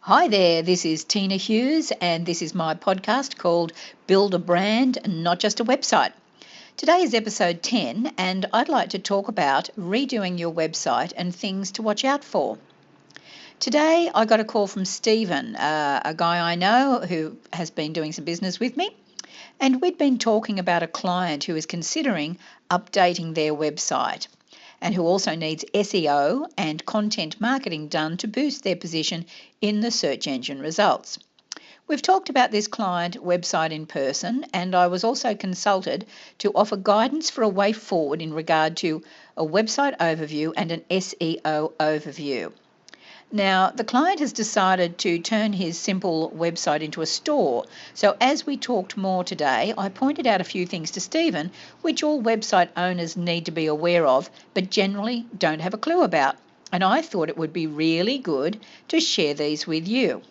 Hi there, this is Teena Hughes, and this is my podcast called Build a Brand, Not Just a Website. Today is episode 10, and I'd like to talk about redoing your website and things to watch out for. Today, I got a call from Stephen, a guy I know who has been doing some business with me, and we'd been talking about a client who is considering updating their website, and who also needs SEO and content marketing done to boost their position in the search engine results. We've talked about this client website in person, and I was also consulted to offer guidance for a way forward in regard to a website overview and an SEO overview. Now, the client has decided to turn his simple website into a store. So as we talked more today, I pointed out a few things to Stephen, which all website owners need to be aware of, but generally don't have a clue about. And I thought it would be really good to share these with you.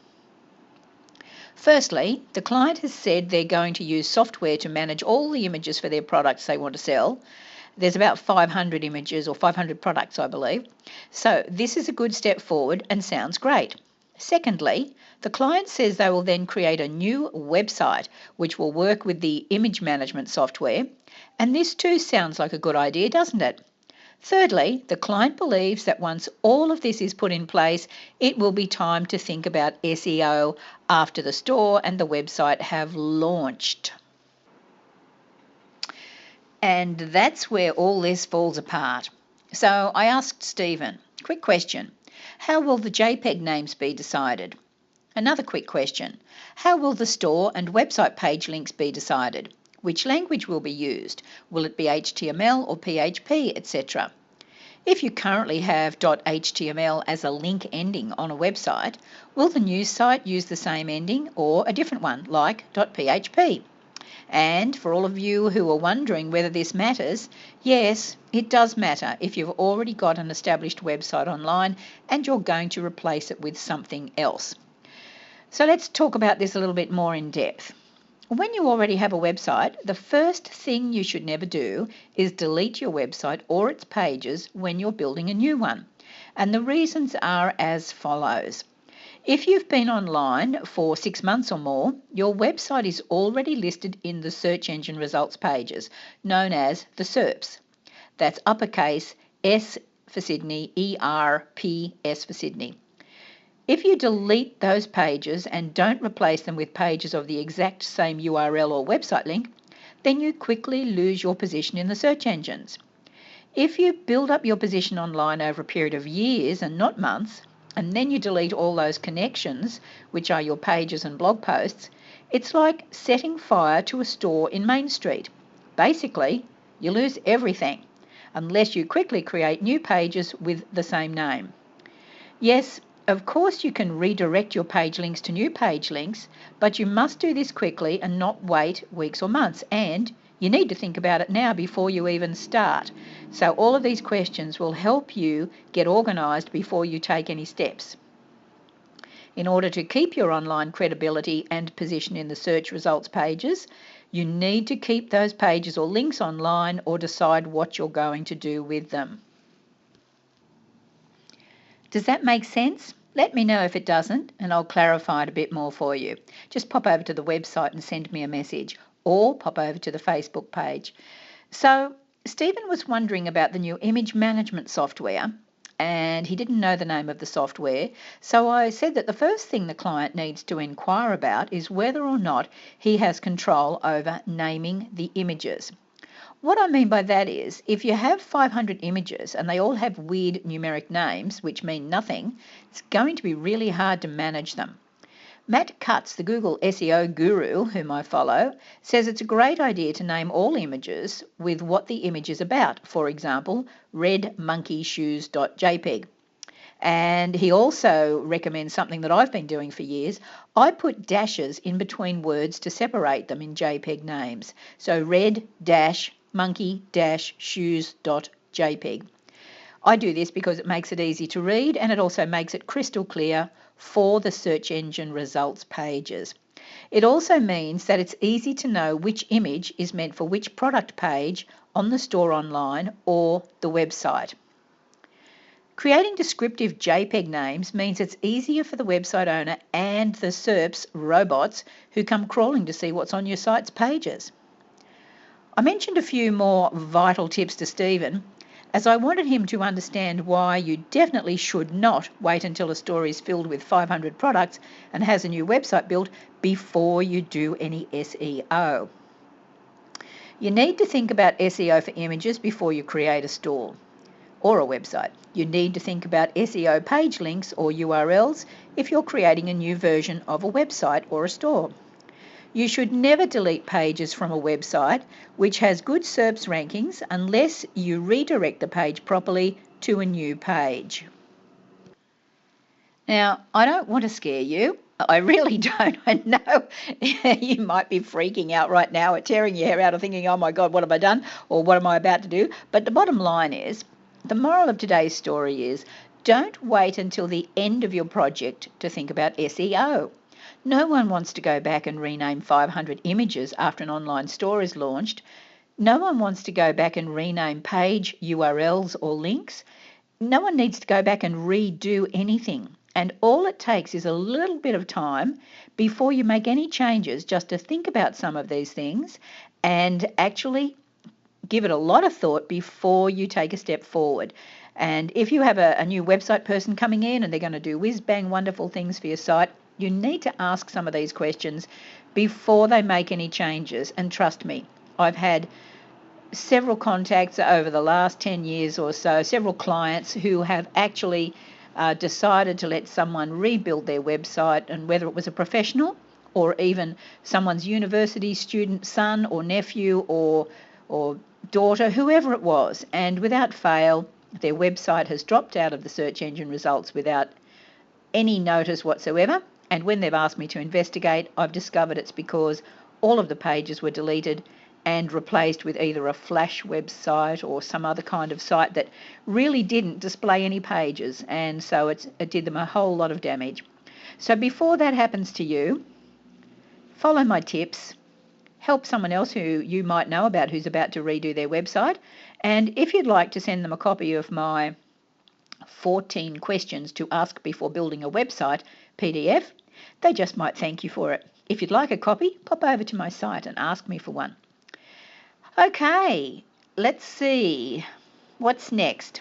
Firstly, the client has said they're going to use software to manage all the images for their products they want to sell. There's about 500 images or 500 products, I believe. So this is a good step forward and sounds great. Secondly, the client says they will then create a new website which will work with the image management software. And this too sounds like a good idea, doesn't it? Thirdly, the client believes that once all of this is put in place, it will be time to think about SEO after the store and the website have launched. And that's where all this falls apart. So I asked Stephen, quick question, how will the JPEG names be decided? Another quick question, how will the store and website page links be decided? Which language will be used? Will it be HTML or PHP, etc.? If you currently have .html as a link ending on a website, will the news site use the same ending or a different one, like .php? And for all of you who are wondering whether this matters, yes, it does matter if you've already got an established website online and you're going to replace it with something else. So let's talk about this a little bit more in depth. When you already have a website, the first thing you should never do is delete your website or its pages when you're building a new one. And the reasons are as follows. If you've been online for 6 months or more, your website is already listed in the search engine results pages, known as the SERPs. That's uppercase S for Sydney, ERP, S for Sydney. If you delete those pages and don't replace them with pages of the exact same URL or website link, then you quickly lose your position in the search engines. If you build up your position online over a period of years and not months, and then you delete all those connections, which are your pages and blog posts, it's like setting fire to a store in Main Street. Basically, you lose everything, unless you quickly create new pages with the same name. Yes, of course you can redirect your page links to new page links, but you must do this quickly and not wait weeks or months, and you need to think about it now before you even start. So all of these questions will help you get organised before you take any steps. In order to keep your online credibility and position in the search results pages, you need to keep those pages or links online or decide what you're going to do with them. Does that make sense? Let me know if it doesn't, and I'll clarify it a bit more for you. Just pop over to the website and send me a message, or pop over to the Facebook page. So Stephen was wondering about the new image management software, and he didn't know the name of the software. So I said that the first thing the client needs to inquire about is whether or not he has control over naming the images. What I mean by that is, if you have 500 images and they all have weird numeric names, which mean nothing, it's going to be really hard to manage them. Matt Cutts, the Google SEO guru, whom I follow, says it's a great idea to name all images with what the image is about. For example, redmonkeyshoes.jpg. And he also recommends something that I've been doing for years. I put dashes in between words to separate them in JPEG names. So red-monkey-shoes.jpg. I do this because it makes it easy to read, and it also makes it crystal clear for the search engine results pages. It also means that it's easy to know which image is meant for which product page on the store online or the website. Creating descriptive JPEG names means it's easier for the website owner and the SERPs robots who come crawling to see what's on your site's pages. I mentioned a few more vital tips to Stephen, as I wanted him to understand why you definitely should not wait until a store is filled with 500 products and has a new website built before you do any SEO. You need to think about SEO for images before you create a store or a website. You need to think about SEO page links or URLs if you're creating a new version of a website or a store. You should never delete pages from a website which has good SERPs rankings unless you redirect the page properly to a new page. Now, I don't want to scare you. I really don't. I know you might be freaking out right now or tearing your hair out or thinking, oh my God, what have I done? Or what am I about to do? But the bottom line is, the moral of today's story is, don't wait until the end of your project to think about SEO. No one wants to go back and rename 500 images after an online store is launched. No one wants to go back and rename page URLs or links. No one needs to go back and redo anything. And all it takes is a little bit of time before you make any changes just to think about some of these things and actually give it a lot of thought before you take a step forward. And if you have a new website person coming in and they're going to do whiz-bang wonderful things for your site, you need to ask some of these questions before they make any changes. And trust me, I've had several contacts over the last 10 years or so, several clients who have actually decided to let someone rebuild their website, and whether it was a professional or even someone's university student, son or nephew or daughter, whoever it was, and without fail, their website has dropped out of the search engine results without any notice whatsoever. And when they've asked me to investigate, I've discovered it's because all of the pages were deleted and replaced with either a flash website or some other kind of site that really didn't display any pages, and so it did them a whole lot of damage. So before that happens to you, follow my tips, help someone else who you might know about who's about to redo their website, and if you'd like to send them a copy of my 14 questions to ask before building a website PDF, they just might thank you for it. If you'd like a copy, pop over to my site and ask me for one. Okay, let's see. What's next?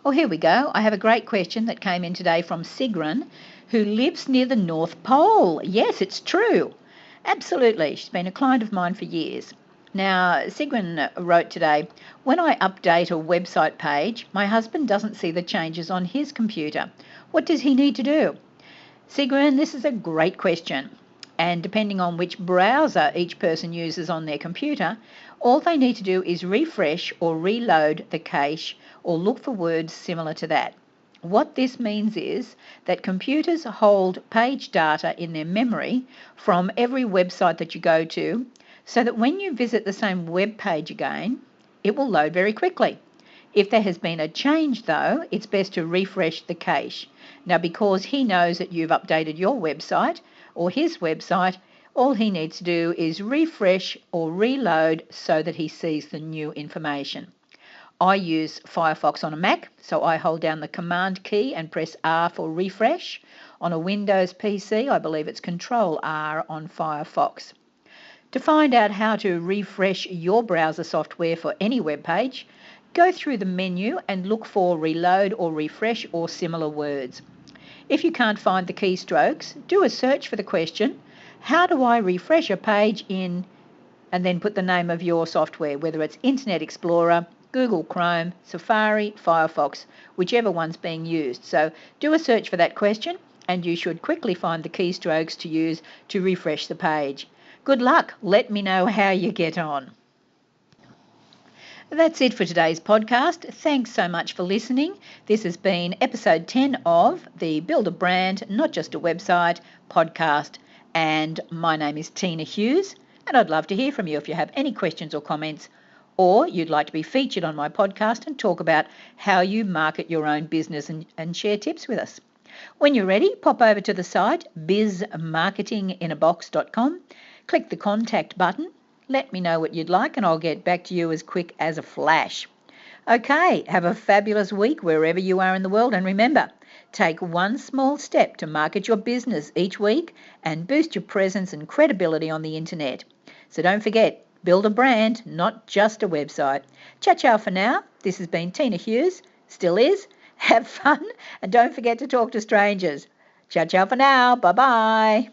Oh, here we go. I have a great question that came in today from Sigrun, who lives near the North Pole. Yes, it's true. Absolutely. She's been a client of mine for years. Now, Sigrun wrote today, when I update a website page, my husband doesn't see the changes on his computer. What does he need to do? Sigrun, this is a great question. And depending on which browser each person uses on their computer, all they need to do is refresh or reload the cache or look for words similar to that. What this means is that computers hold page data in their memory from every website that you go to, so that when you visit the same web page again, it will load very quickly. If there has been a change, though, it's best to refresh the cache. Now, because he knows that you've updated your website or his website, all he needs to do is refresh or reload so that he sees the new information. I use Firefox on a Mac, so I hold down the Command key and press R for refresh. On a Windows PC, I believe it's Control R on Firefox. To find out how to refresh your browser software for any web page, go through the menu and look for reload or refresh or similar words. If you can't find the keystrokes, do a search for the question, how do I refresh a page in, and then put the name of your software, whether it's Internet Explorer, Google Chrome, Safari, Firefox, whichever one's being used. So do a search for that question and you should quickly find the keystrokes to use to refresh the page. Good luck. Let me know how you get on. That's it for today's podcast. Thanks so much for listening. This has been episode 10 of the Build a Brand, Not Just a Website podcast. And my name is Teena Hughes, and I'd love to hear from you if you have any questions or comments, or you'd like to be featured on my podcast and talk about how you market your own business and share tips with us. When you're ready, pop over to the site BizMarketinginaBox.com, click the contact button, let me know what you'd like, and I'll get back to you as quick as a flash. Okay, have a fabulous week wherever you are in the world, and remember, take one small step to market your business each week and boost your presence and credibility on the internet. So don't forget, build a brand, not just a website. Ciao for now. This has been Teena Hughes, still is. Have fun, and don't forget to talk to strangers. Ciao for now. Bye-bye.